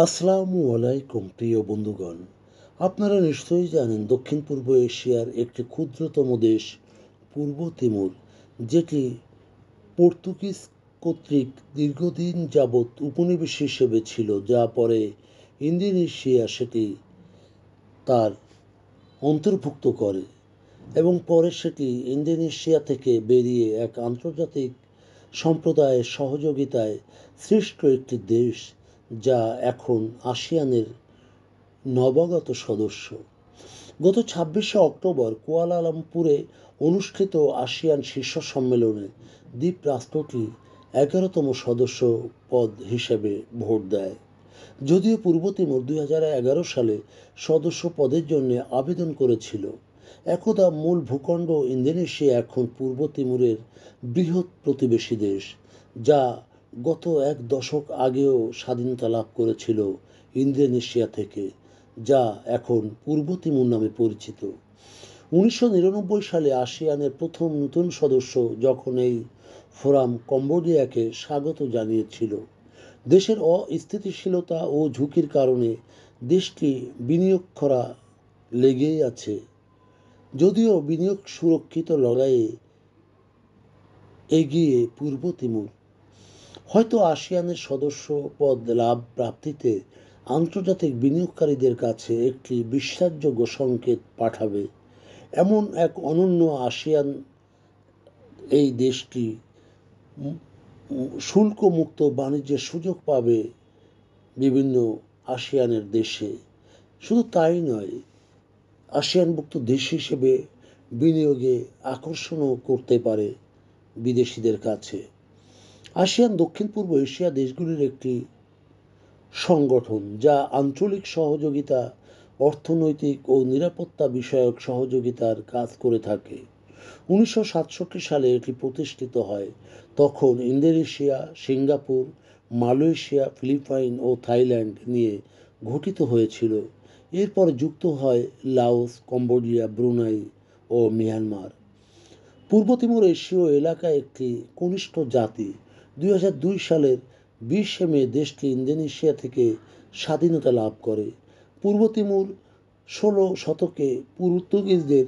আসসালামু আলাইকুম প্রিয় বন্ধুগণ। আপনারা নিশ্চয়ই জানেন দক্ষিণ পূর্ব এশিয়ার একটি ক্ষুদ্রতম দেশ পূর্ব তিমুর, যেটি পর্তুগিজ কর্তৃক দীর্ঘদিন যাবৎ উপনিবেশ হিসেবে ছিল, যা পরে ইন্দোনেশিয়া সেটি তার অন্তর্ভুক্ত করে এবং পরে সেটি ইন্দোনেশিয়া থেকে বেরিয়ে এক আন্তর্জাতিক সম্প্রদায়ের সহযোগিতায় সৃষ্ট একটি দেশ, যা এখন আসিয়ানের নবাগত সদস্য। গত ২৬শে অক্টোবর কুয়ালালামপুরে অনুষ্ঠিত আসিয়ান শীর্ষ সম্মেলনে দ্বীপ রাষ্ট্রটি ১১তম সদস্য পদ হিসেবে ভোট দেয়। যদিও পূর্ব তিমুর ২০১১ সালে সদস্য পদের জন্য আবেদন করেছিল, একদা মূল ভূখণ্ড ইন্দোনেশিয়া এখন পূর্ব তিমুরের বৃহৎ প্রতিবেশী দেশ, যা গত এক দশক আগেও স্বাধীনতা লাভ করেছিল ইন্দোনেশিয়া থেকে, যা এখন পূর্ব তিমুর নামে পরিচিত। ১৯৯৯ সালে আসিয়ানের প্রথম নতুন সদস্য যখন এই ফোরাম কম্বোডিয়াকে স্বাগত জানিয়েছিল, দেশের অস্থিতিশীলতা ও ঝুঁকির কারণে দেশটি বিনিয়োগ করা লেগেই আছে। যদিও বিনিয়োগ সুরক্ষিত লড়াইয়ে এগিয়ে পূর্ব তিমুর, হয়তো আসিয়ানের সদস্য পদ লাভ প্রাপ্তিতে আন্তর্জাতিক বিনিয়োগকারীদের কাছে একটি বিশ্বাসযোগ্য সংকেত পাঠাবে। এমন এক অনন্য আসিয়ান এই দেশটি শুল্কমুক্ত বাণিজ্যের সুযোগ পাবে বিভিন্ন আসিয়ানের দেশে। শুধু তাই নয়, আসিয়ানভুক্ত দেশ হিসেবে বিনিয়োগে আকর্ষণও করতে পারে বিদেশিদের কাছে। আসিয়ান দক্ষিণ পূর্ব এশিয়া দেশগুলির একটি সংগঠন, যা আঞ্চলিক সহযোগিতা, অর্থনৈতিক ও নিরাপত্তা বিষয়ক সহযোগিতার কাজ করে থাকে। ১৯৬৭ সালে এটি প্রতিষ্ঠিত হয়। তখন ইন্দোনেশিয়া, সিঙ্গাপুর, মালয়েশিয়া, ফিলিপাইন ও থাইল্যান্ড নিয়ে গঠিত হয়েছিল। এরপর যুক্ত হয় লাওস, কম্বোডিয়া, ব্রুনাই ও মিয়ানমার। পূর্ব তিমুর এশীয় এলাকায় একটি কনিষ্ঠ জাতি। ২০০২ সালের ২০শে মে দেশটি ইন্দোনেশিয়া থেকে স্বাধীনতা লাভ করে। পূর্ব তিমুর ১৬ শতকে পর্তুগিজদের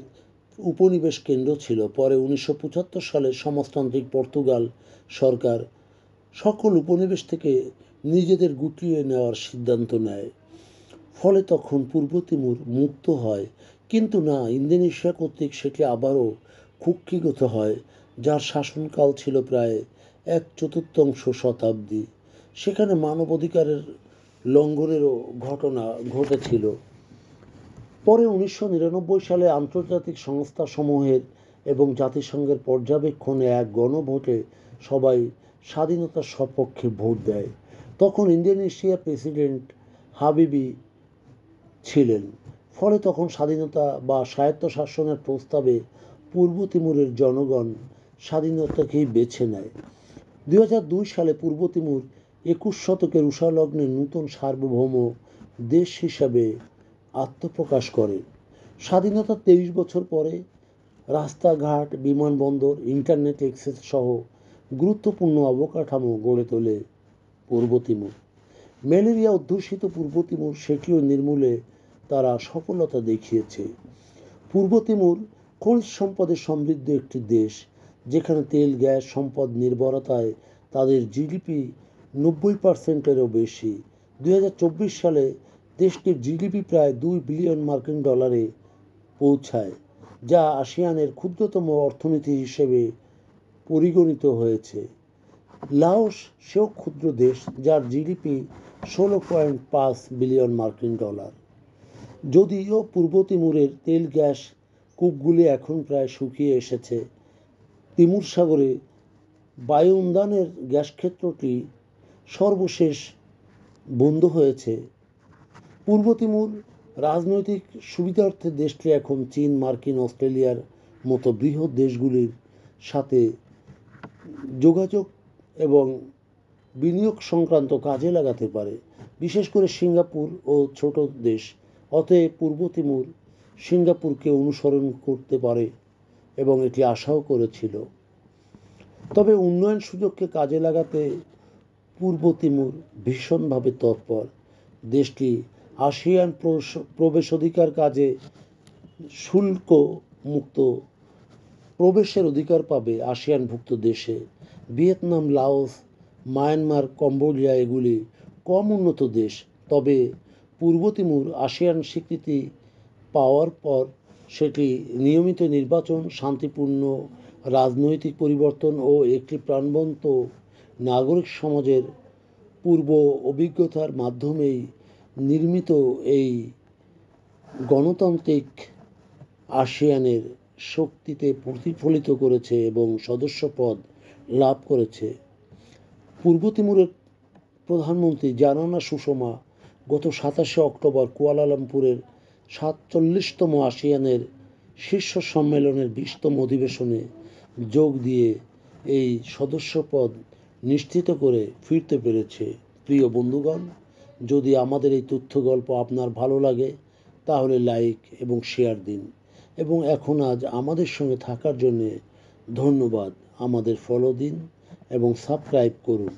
উপনিবেশ কেন্দ্র ছিল। পরে ১৯৭৫ সালে সমাজতান্ত্রিক পর্তুগাল সরকার সকল উপনিবেশ থেকে নিজেদের গুটিয়ে নেওয়ার সিদ্ধান্ত নেয়। ফলে তখন পূর্ব তিমুর মুক্ত হয়, কিন্তু না, ইন্দোনেশিয়া কর্তৃক সেটি আবারও কুক্ষিগত হয়, যার শাসনকাল ছিল প্রায় ১/৪ শতাব্দী। সেখানে মানবাধিকারের লঙ্ঘনেরও ঘটনা ঘটেছিল। পরে ১৯৯৯ সালে আন্তর্জাতিক সংস্থাসমূহের এবং জাতিসংঘের পর্যবেক্ষণে এক গণভোটে সবাই স্বাধীনতার সপক্ষে ভোট দেয়। তখন ইন্দোনেশিয়ার প্রেসিডেন্ট হাবিবি ছিলেন। ফলে তখন স্বাধীনতা বা স্বায়ত্তশাসনের প্রস্তাবে পূর্ব তিমুরের জনগণ স্বাধীনতাকেই বেছে নেয়। ২০০২ সালে পূর্ব তিমুর ২১ শতকের উষালগ্নে নূতন সার্বভৌম দেশ হিসাবে আত্মপ্রকাশ করে। স্বাধীনতার ২৩ বছর পরে রাস্তাঘাট, বিমানবন্দর, ইন্টারনেট অ্যাক্সেস সহ গুরুত্বপূর্ণ অবকাঠামো গড়ে তোলে পূর্ব তিমুর। ম্যালেরিয়া অধ্যুষিত পূর্ব তিমুর সেটিও নির্মূলে তারা সফলতা দেখিয়েছে। পূর্ব তিমুর খনিজ সম্পদে সমৃদ্ধ একটি দেশ, যেখানে তেল, গ্যাস সম্পদ নির্ভরতায় তাদের জিডিপি ৯০%-এরও বেশি। ২০২৪ সালে দেশটির জিডিপি প্রায় $২ বিলিয়ন পৌঁছায়, যা আসিয়ানের ক্ষুদ্রতম অর্থনীতি হিসেবে পরিগণিত হয়েছে। লাওস সেও ক্ষুদ্র দেশ, যার জিডিপি $১৬.৫ বিলিয়ন। যদিও পূর্ব তিমুরের তেল গ্যাস কূপগুলি এখন প্রায় শুকিয়ে এসেছে, তিমুর সাগরে বায়ুন্দানের গ্যাসক্ষেত্রটি সর্বশেষ বন্ধ হয়েছে। পূর্ব তিমুর রাজনৈতিক সুবিধার্থে দেশটি এখন চীন, মার্কিন, অস্ট্রেলিয়ার মতো বৃহৎ দেশগুলির সাথে যোগাযোগ এবং বিনিয়োগ সংক্রান্ত কাজে লাগাতে পারে, বিশেষ করে সিঙ্গাপুর ও ছোট দেশ। অতএব পূর্ব তিমুর সিঙ্গাপুরকে অনুসরণ করতে পারে এবং এটি আশাও করেছিল। তবে উন্নয়ন সুযোগকে কাজে লাগাতে পূর্ব তিমুর ভীষণভাবে তৎপর। দেশটি আসিয়ান প্রবেশাধিকার কাজে শুল্ক মুক্ত প্রবেশের অধিকার পাবে আসিয়ানভুক্ত দেশে। ভিয়েতনাম, লাওস, মায়ানমার, কম্বোডিয়া এগুলি কম উন্নত দেশ, তবে পূর্ব তিমুর আসিয়ান স্বীকৃতি পাওয়ার পর সেটি নিয়মিত নির্বাচন, শান্তিপূর্ণ রাজনৈতিক পরিবর্তন ও একটি প্রাণবন্ত নাগরিক সমাজের পূর্ব অভিজ্ঞতার মাধ্যমেই নির্মিত এই গণতান্ত্রিক আসিয়ানের শক্তিতে প্রতিফলিত করেছে এবং সদস্যপদ লাভ করেছে। পূর্ব তিমুরের প্রধানমন্ত্রী জানানা সুষমা গত 27শে অক্টোবর কুয়ালালামপুরের 47তম আসিয়ানের শীর্ষ সম্মেলনের 20তম অধিবেশনে যোগ দিয়ে এই সদস্যপদ নিশ্চিত করে ফিরতে পেরেছে। প্রিয় বন্ধুগণ, যদি আমাদের এই তথ্য গল্প আপনার ভালো লাগে তাহলে লাইক এবং শেয়ার দিন, এবং এখন আজ আমাদের সঙ্গে থাকার জন্য ধন্যবাদ। আমাদের ফলো দিন এবং সাবস্ক্রাইব করুন।